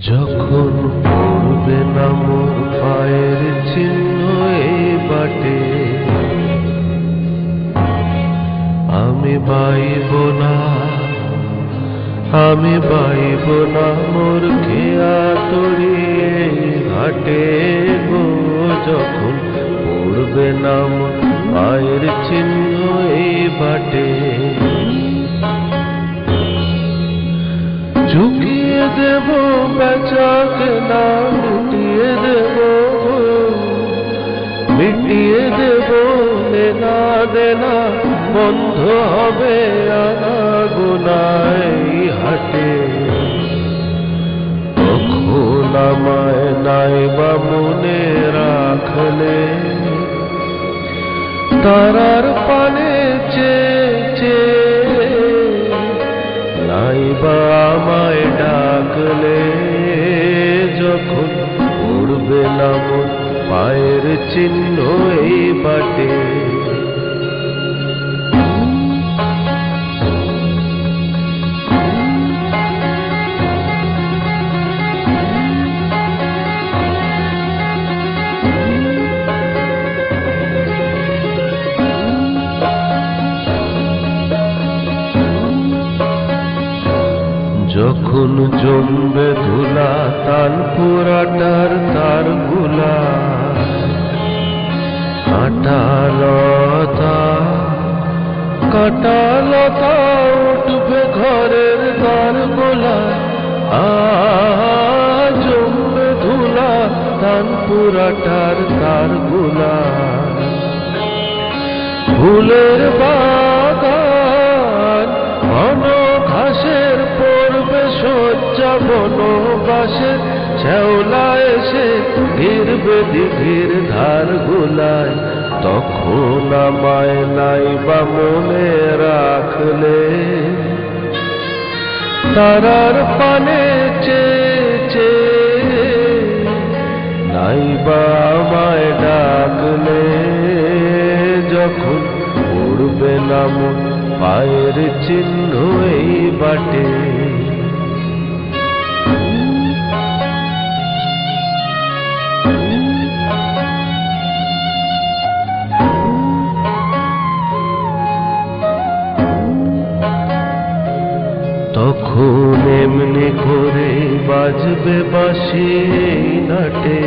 যখন পড়বে না মোর পায়ের চিহ্ন এই বাটে, আমি বাইব না, আমি বাইব না মোর খেয়া তরিয়ে ঘাটে গো। যখন পড়বে না মোর পায়ের চিহ্ন এই বাটে, ঝুঁকিয়ে দেব বেচা কেনা, মিটিয়ে দেব, মিটিয়ে দেব দেনা দেনা, বন্ধ হবে আনাগোনায় হাটে। তখন আমায় নাইবা মনে রাখলে, তারার পানে চেয়ে নাইবা আমায় ডাকলে। যখন পড়বে না মোর পায়ের চিহ্ন এই বাটে, যখন জমবে ধুলা তানপুরাটার তার গুলা, কাঁটালতা কাঁটালতা উঠবে ঘরের দ্বার গোলা। জমবে ধুলা তানপুরাটার তার গুলা, ফুলের বাগান ঘন ঘাসের পড়বে শয্যা, বনবাসের শ্যাওলা এসে ঘিরবে দিঘির ধার গুলায়। তখন আমায় নাইবা মনে রাখলে, তারার পানে চেয়ে নাইবা আমায় ডাকলে। যখন পড়বে না মোর পায়ের চিহ্ন এই বাটে, তখন এমনি করে বাজবে বাঁশি এই নাটে।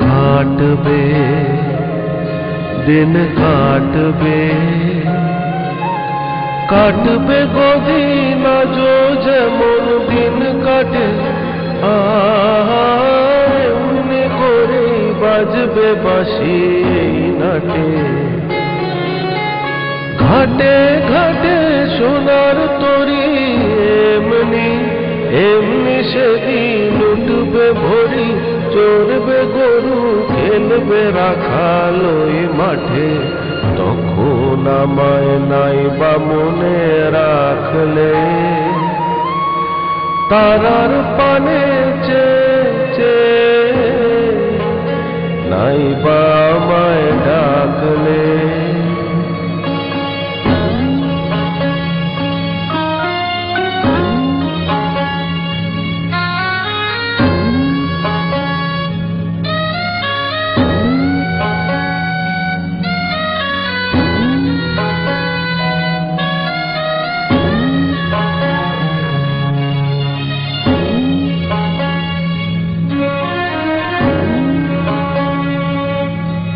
কাটবে দিন কাটবে, কাটবে গদিন আজও যেমন দিন কাটে। এমনি করে বাজবে বাঁশি এই নাটে। ঘাটে ঘাটে সোনার তরি এমনি এমনি সেদিন উঠবে ভরি, চড়বে গরু খেলবে রাখাল ওই মাঠে। তখন আমায় নাইবা মনে রাখলে, তারার পানে চেয়ে নাইবা আমায় ডাকলে।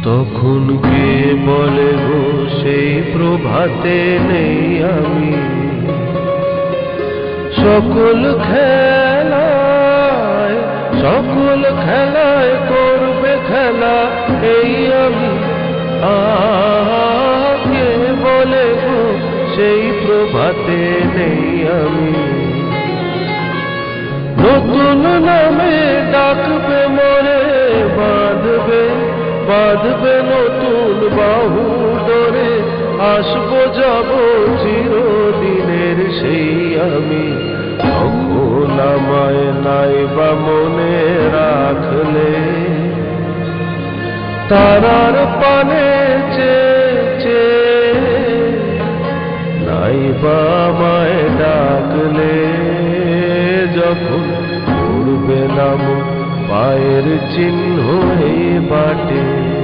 তখন কে বলে গো সেই প্রভাতে নেই আমি, সকল খেলায় সকল খেলায় করবে খেলা এই আমি। কে বলে গো সেই প্রভাতে নেই আমি, নতুন নামে ডাকবে মোরে, বাঁধবে বাঁধবে নতুন বাহু ডোরে। আসবো যাব চিরদিনের সেই আমি, তখন আমায় নাইবা মনে রাখলে, তারার পানে চেয়ে নাইবা আমায় ডাকলে। যখন নাম পায়ের চিহ্ন এই বাটে।